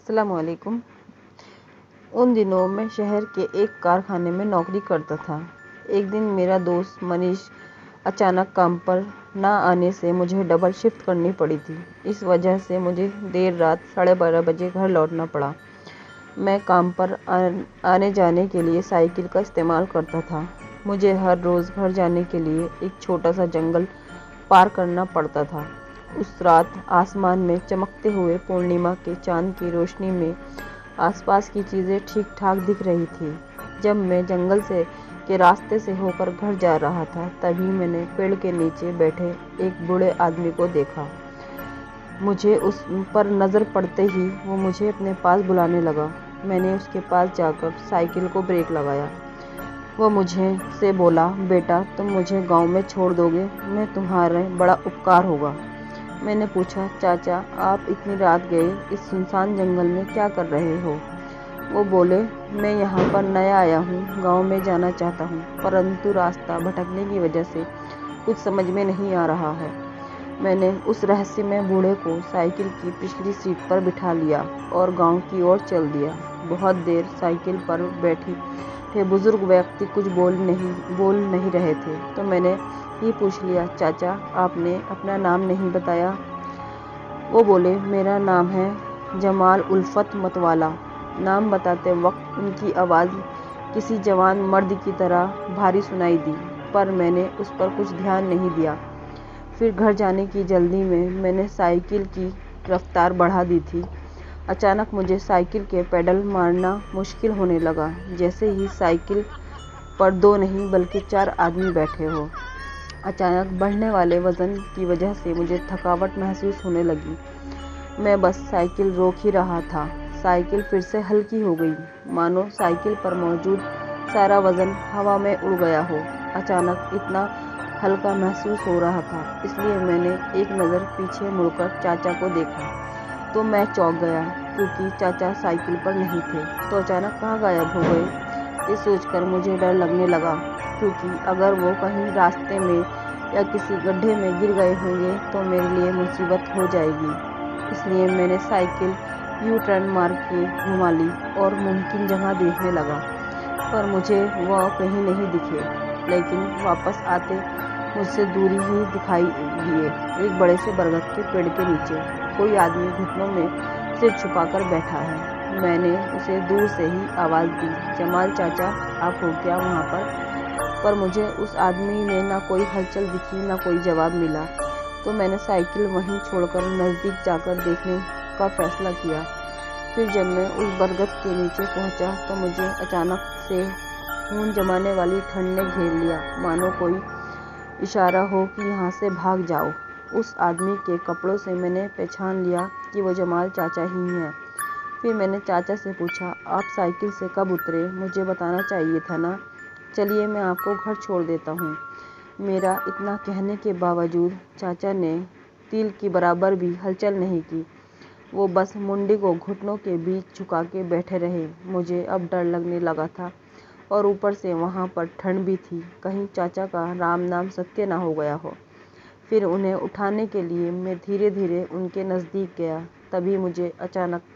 السلام علیکم۔ ان دنوں میں شہر کے ایک کارخانے میں نوکری کرتا تھا۔ ایک دن میرا دوست منیش اچانک کام پر نہ آنے سے مجھے ڈبل شفٹ کرنی پڑی تھی۔ اس وجہ سے مجھے دیر رات 12:30 بجے گھر لوٹنا پڑا۔ میں کام پر آنے جانے کے لیے سائیکل کا استعمال کرتا تھا۔ مجھے ہر روز گھر جانے کے لیے ایک چھوٹا سا جنگل پار کرنا پڑتا تھا۔ اس رات آسمان میں چمکتے ہوئے پورنیما کے چاند کی روشنی میں آس پاس کی چیزیں ٹھیک ٹھاک دکھ رہی تھیں۔ جب میں جنگل کے راستے سے ہو کر گھر جا رہا تھا تبھی میں نے پیڑ کے نیچے بیٹھے ایک بوڑھے آدمی کو دیکھا۔ مجھے اس پر نظر پڑتے ہی وہ مجھے اپنے پاس بلانے لگا۔ میں نے اس کے پاس جا کر سائیکل کو بریک لگایا۔ وہ مجھ سے بولا، بیٹا تم مجھے گاؤں میں چھوڑ دو گے؟ میں تمہارا بڑا اپکار ہوگا۔ میں نے پوچھا، چاچا آپ اتنی رات گئے اس سنسان جنگل میں کیا کر رہے ہو؟ وہ بولے، میں یہاں پر نیا آیا ہوں، گاؤں میں جانا چاہتا ہوں، پرنتو راستہ بھٹکنے کی وجہ سے کچھ سمجھ میں نہیں آ رہا ہے۔ میں نے اس رہسیامئی بوڑھے کو سائیکل کی پچھلی سیٹ پر بٹھا لیا اور گاؤں کی اور چل دیا۔ بہت دیر سائیکل پر بیٹھے بزرگ ویکتی کچھ بول نہیں رہے تھے تو میں نے ہی پوچھ لیا، چاچا آپ نے اپنا نام نہیں بتایا؟ وہ بولے، میرا نام ہے جمال الفت متوالا۔ نام بتاتے وقت ان کی آواز کسی جوان مرد کی طرح بھاری سنائی دی، پر میں نے اس پر کچھ دھیان نہیں دیا۔ پھر گھر جانے کی جلدی میں نے سائیکل کی رفتار بڑھا دی تھی۔ اچانک مجھے سائیکل کے پیڈل مارنا مشکل ہونے لگا، جیسے ہی سائیکل پر 2 نہیں بلکہ 4 آدمی بیٹھے ہوں۔ اچانک بڑھنے والے وزن کی وجہ سے مجھے تھکاوٹ محسوس ہونے لگی۔ میں بس سائیکل روک ہی رہا تھا، سائیکل پھر سے ہلکی ہو گئی، مانو سائیکل پر موجود سارا وزن ہوا میں اڑ گیا ہو۔ اچانک اتنا ہلکا محسوس ہو رہا تھا، اس لیے میں نے ایک نظر پیچھے مڑ کر چاچا کو دیکھا تو میں چونک گیا، کیونکہ چاچا سائیکل پر نہیں تھے تو اچانک کہاں غائب ہو گئے؟ یہ سوچ کر مجھے ڈر لگنے لگا، کیونکہ اگر وہ کہیں راستے میں یا کسی گڈھے میں گر گئے ہوں گے تو میرے لیے مصیبت ہو جائے گی۔ اس لیے میں نے سائیکل یو ٹرن مار کے گھما لی اور ممکن جگہ دیکھنے لگا، پر مجھے وہ کہیں نہیں دکھے، لیکن واپس آتے مجھ سے دور ہی دکھائی دیے، ایک بڑے سے برگد کے پیڑ کے نیچے۔ کوئی آدمی گھٹنوں میں سر چھپا کر بیٹھا ہے۔ میں نے اسے دور سے ہی آواز دی، جمال چاچا آپ ہو کیا وہاں پر مجھے اس آدمی میں نہ کوئی ہلچل دکھی نہ کوئی جواب ملا، تو میں نے سائیکل وہیں چھوڑ کر نزدیک جا کر دیکھنے کا فیصلہ کیا۔ پھر جب میں اس برگد کے نیچے پہنچا تو مجھے اچانک سے خون جمانے والی ٹھنڈ نے گھیر لیا، مانو کوئی اشارہ ہو کہ یہاں سے بھاگ جاؤ۔ اس آدمی کے کپڑوں سے میں نے پہچان لیا کہ وہ جمال چاچا ہی ہیں۔ پھر میں نے چاچا سے پوچھا، آپ سائیکل سے کب اترے؟ مجھے بتانا چاہیے تھا نا۔ چلیے میں آپ کو گھر چھوڑ دیتا ہوں۔ میرا اتنا کہنے کے باوجود چاچا نے تیل کی برابر بھی ہلچل نہیں کی، وہ بس منڈی کو گھٹنوں کے بیچ جھکا کے بیٹھے رہے۔ مجھے اب ڈر لگنے لگا تھا اور اوپر سے وہاں پر ٹھنڈ بھی تھی، کہیں چاچا کا رام نام ستیہ نہ ہو گیا ہو۔ پھر انہیں اٹھانے کے لیے میں دھیرے دھیرے ان کے نزدیک گیا، تبھی مجھے اچانک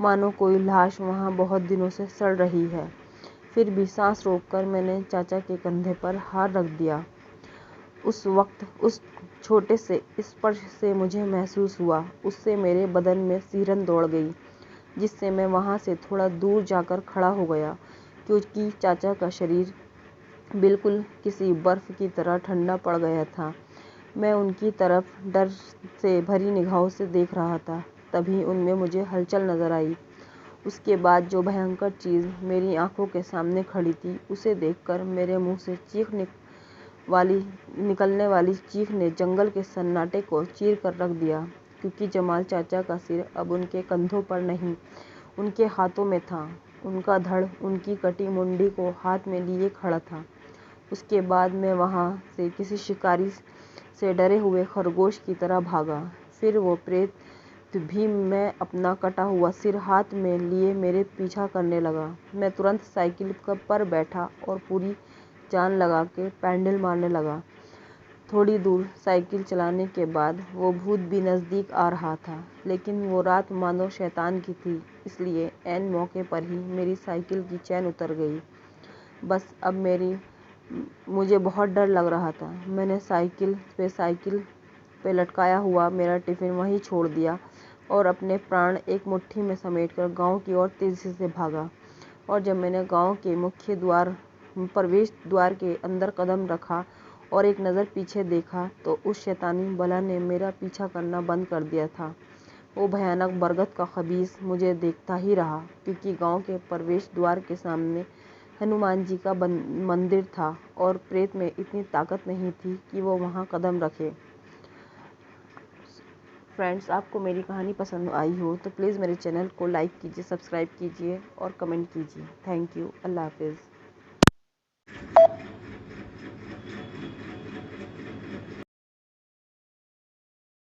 مانو کوئی لاش وہاں بہت دنوں سے سڑ رہی ہے۔ پھر بھی سانس روک کر میں نے چاچا کے کندھے پر ہاتھ رکھ دیا۔ اس وقت اس چھوٹے سے اسپرش سے مجھے محسوس ہوا، اس سے میرے بدن میں سیہرن دوڑ گئی، جس سے میں وہاں سے تھوڑا دور جا کر کھڑا ہو گیا، کیونکہ چاچا کا شریر بالکل کسی برف کی طرح ٹھنڈا پڑ گیا تھا۔ میں ان کی طرف ڈر سے بھری نگاہوں سے دیکھ رہا تھا، تبھی ان میں مجھے ہلچل نظر آئی۔ اس کے بعد جو بھینکر چیز میری آنکھوں کے سامنے کھڑی تھی، اسے دیکھ کر میرے منہ سے نکلنے والی چیخ نے جنگل کے سناٹے کو چیر کر رکھ دیا، کیونکہ جمال چاچا کا سر اب ان کے کندھوں پر نہیں، ان کے ہاتھوں میں تھا، ان کا دھڑ ان کی کٹی منڈی کو ہاتھ میں لیے کھڑا تھا۔ اس کے بعد میں وہاں سے کسی شکاری سے ڈرے ہوئے خرگوش کی طرح بھاگا۔ پھر وہ پریت بھی میں اپنا کٹا ہوا سر ہاتھ میں لیے میرے پیچھا کرنے لگا۔ میں ترنت سائیکل پر بیٹھا اور پوری جان لگا کے پیڈل مارنے لگا۔ تھوڑی دور سائیکل چلانے کے بعد وہ بھوت بھی نزدیک آ رہا تھا، لیکن وہ رات مانو شیطان کی تھی، اس لیے عین موقع پر ہی میری سائیکل کی چین اتر گئی۔ بس اب مجھے بہت ڈر لگ رہا تھا۔ میں نے سائیکل پہ لٹکایا ہوا میرا ٹفن وہیں چھوڑ دیا اور اپنے پران ایک مٹھی میں سمیٹ کر گاؤں کی اور تیزی سے بھاگا۔ اور جب میں نے گاؤں کے مکھیہ پرویش دوار کے اندر قدم رکھا اور ایک نظر پیچھے دیکھا تو اس شیطانی بلا نے میرا پیچھا کرنا بند کر دیا تھا۔ وہ بھیانک برگد کا خبیث مجھے دیکھتا ہی رہا، کیونکہ گاؤں کے پرویش دوار کے سامنے ہنومان جی کا مندر تھا اور پریت میں اتنی طاقت نہیں تھی کہ وہ وہاں قدم رکھے۔ فرینڈس، آپ کو میری کہانی پسند آئی ہو تو پلیز میرے چینل کو لائک کیجیے، سبسکرائب کیجیے اور کمنٹ کیجیے۔ Thank you. اللہ حافظ۔